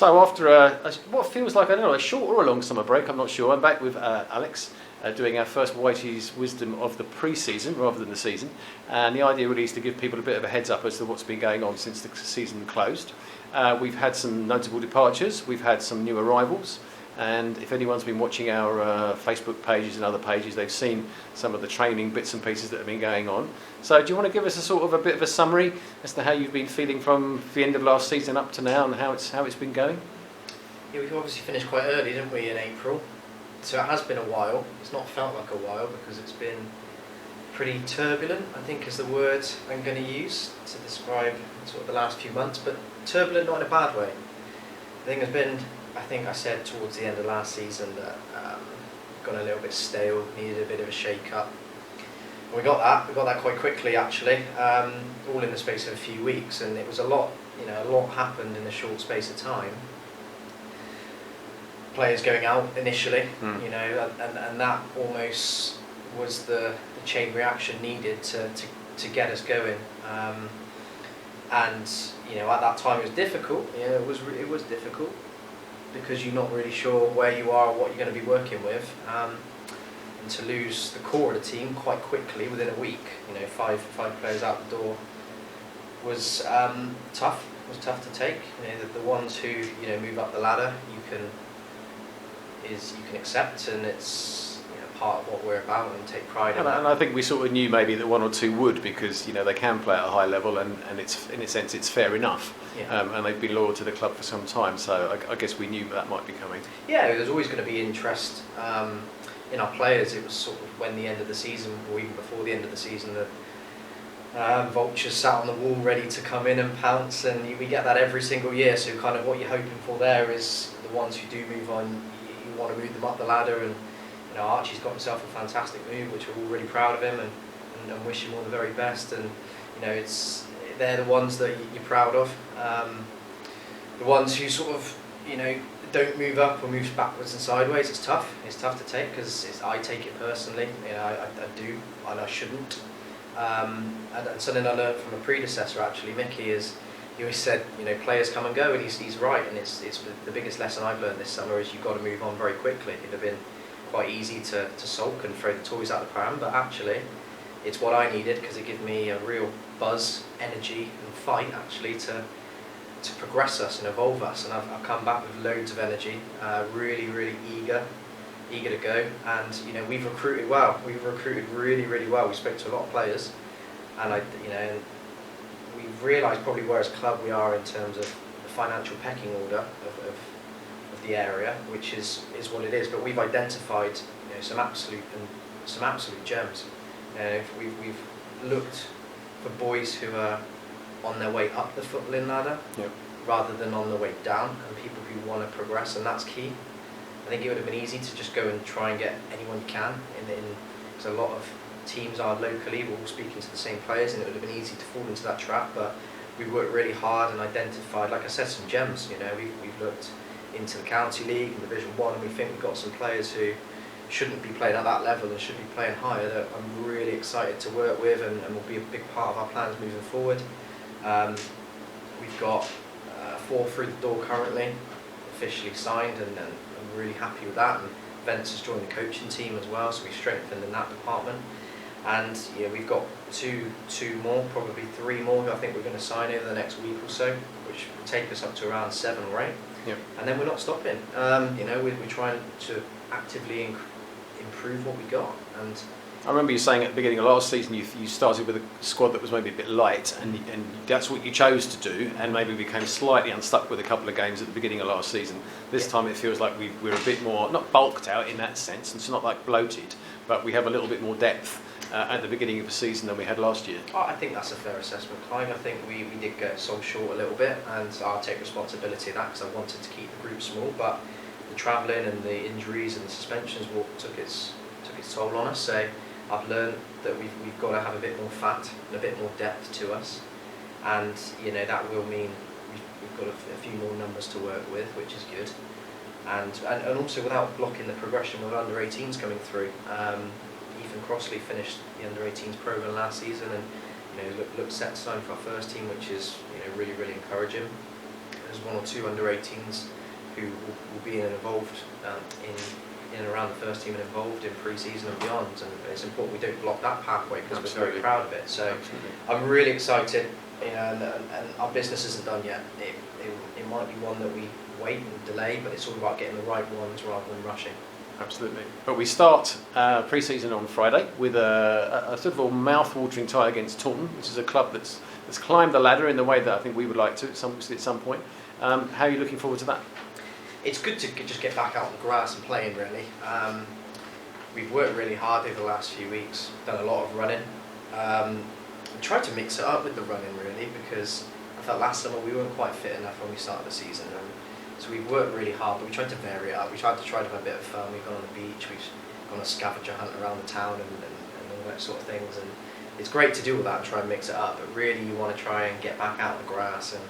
So after what feels like, I don't know, a short or a long summer break, I'm not sure, I'm back with Alex doing our first Whitey's Wisdom of the pre-season rather than the season. And the idea really is to give people a bit of a heads up as to what's been going on since the season closed. We've had some notable departures, we've had some new arrivals, and if anyone's been watching our Facebook pages and other pages, they've seen some of the training bits and pieces that have been going on. So do you want to give us a sort of a bit of a summary as to how you've been feeling from the end of last season up to now and how it's been going? Yeah, we obviously finished quite early, didn't we, in April? So it has been a while. It's not felt like a while because it's been pretty turbulent, I think is the word I'm going to use to describe sort of the last few months, but turbulent not in a bad way. The thing has been, I think I said towards the end of last season that got a little bit stale, needed a bit of a shake-up. We got that quite quickly actually, all in the space of a few weeks, and it was a lot happened in a short space of time. Players going out initially, and that almost was the chain reaction needed to get us going. And at that time it was difficult. It was difficult because you're not really sure where you are or what you're going to be working with. And to lose the core of the team quite quickly within a week, five players out the door, was tough. Was tough to take. The ones who move up the ladder, you can accept, and it's part of what we're about, and take pride in that. And I think we sort of knew maybe that one or two would, because they can play at a high level, and it's in a sense it's fair enough. Yeah. And they've been loyal to the club for some time, so I guess we knew that might be coming. Yeah, there's always going to be interest in our players. It was sort of when the end of the season, or even before the end of the season, the vultures sat on the wall ready to come in and pounce, and we get that every single year. So kind of what you're hoping for there is the ones who do move on, you want to move them up the ladder, and Archie's got himself a fantastic move, which we're all really proud of him, and wish him all the very best. And they're the ones that you're proud of. The ones who sort of don't move up or move backwards and sideways, it's tough. It's tough to take because I take it personally. I do, and I shouldn't. And something I learned from a predecessor actually, Mickey, is he always said, players come and go, and he's right. And it's the biggest lesson I've learned this summer is you've got to move on very quickly. It'd have been quite easy to sulk and throw the toys out the pram, but actually it's what I needed because it gave me a real buzz, energy and fight actually to progress us and evolve us. And I've come back with loads of energy, really eager to go. And we've recruited well. We've recruited really well. We spoke to a lot of players, and we've realised probably where as a club we are in terms of the financial pecking order of the area, which is what it is. But we've identified some absolute gems. We've looked for boys who are on their way up the footballing ladder, yep, rather than on the way down, and people who want to progress, and that's key. I think it would have been easy to just go and try and get anyone you can because a lot of teams are locally, we're all speaking to the same players, and it would have been easy to fall into that trap. But we worked really hard and identified, like I said, some gems. We've looked into the county league and Division 1, and we think we've got some players who shouldn't be playing at that level and should be playing higher, that I'm really excited to work with, and will be a big part of our plans moving forward. We've got 4 through the door currently, officially signed, and I'm really happy with that. And Vince has joined the coaching team as well, so we've strengthened in that department. And we've got two more, probably 3 more, who I think we're going to sign over the next week or so, which will take us up to around 7 or 8. Yep. And then we're not stopping. We're trying to actively improve what we got. And I remember you saying at the beginning of last season you started with a squad that was maybe a bit light, and that's what you chose to do, and maybe became slightly unstuck with a couple of games at the beginning of last season. This time it feels like we're a bit more, not bulked out in that sense, it's not like bloated, but we have a little bit more depth at the beginning of the season than we had last year. I think that's a fair assessment, Clive. I think we did get sold short a little bit, and I'll take responsibility of that because I wanted to keep the group small, but the travelling and the injuries and the suspensions took its toll on us. So I've learned that we've got to have a bit more fat and a bit more depth to us, and that will mean we've got a few more numbers to work with, which is good, and also without blocking the progression with under 18s coming through. Ethan Crossley finished the under 18s program last season, and looked set to sign for our first team, which is really encouraging. there's 1 or 2 under-18s who will be involved in and around the first team and involved in pre-season and beyond, and it's important we don't block that pathway because we're very proud of it. So I'm really excited, and our business isn't done yet. It might be one that we wait and delay, but it's all about getting the right ones rather than rushing. Absolutely. But we start pre-season on Friday with a sort of a mouth-watering tie against Taunton, which is a club that's climbed the ladder in the way that I think we would like to at some point. How are you looking forward to that? It's good to just get back out on the grass and playing, really. We've worked really hard over the last few weeks, done a lot of running. We tried to mix it up with the running, really, because I felt last summer we weren't quite fit enough when we started the season. So we've worked really hard, but we tried to vary it up. We tried to have a bit of fun. We've gone on the beach, we've gone on a scavenger hunt around the town and all that sort of things. And it's great to do all that and try and mix it up, but really you want to try and get back out on the grass and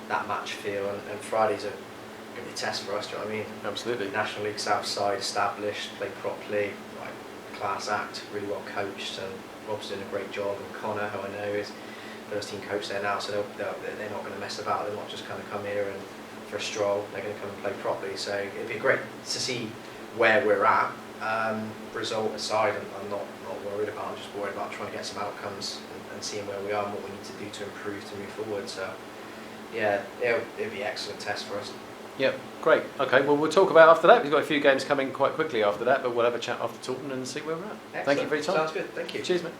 that match feel. And Friday's going to be a test for us, do you know what I mean? Absolutely. National League South Side, established, played properly, class act, really well coached, and Rob's doing a great job. And Connor, who I know is first team coach there now, so they're not going to mess about. They're not just going to come here and for a stroll. They're going to come and play properly. So it'd be great to see where we're at. Result aside, I'm not worried about. I'm just worried about trying to get some outcomes and seeing where we are and what we need to do to improve to move forward. So yeah, it'll be an excellent test for us. Yep, great. Okay, well, we'll talk about after that. We've got a few games coming quite quickly after that, but we'll have a chat after Taunton and see where we're at. Excellent. Thank you for your time. Sounds good. Thank you. Cheers, mate.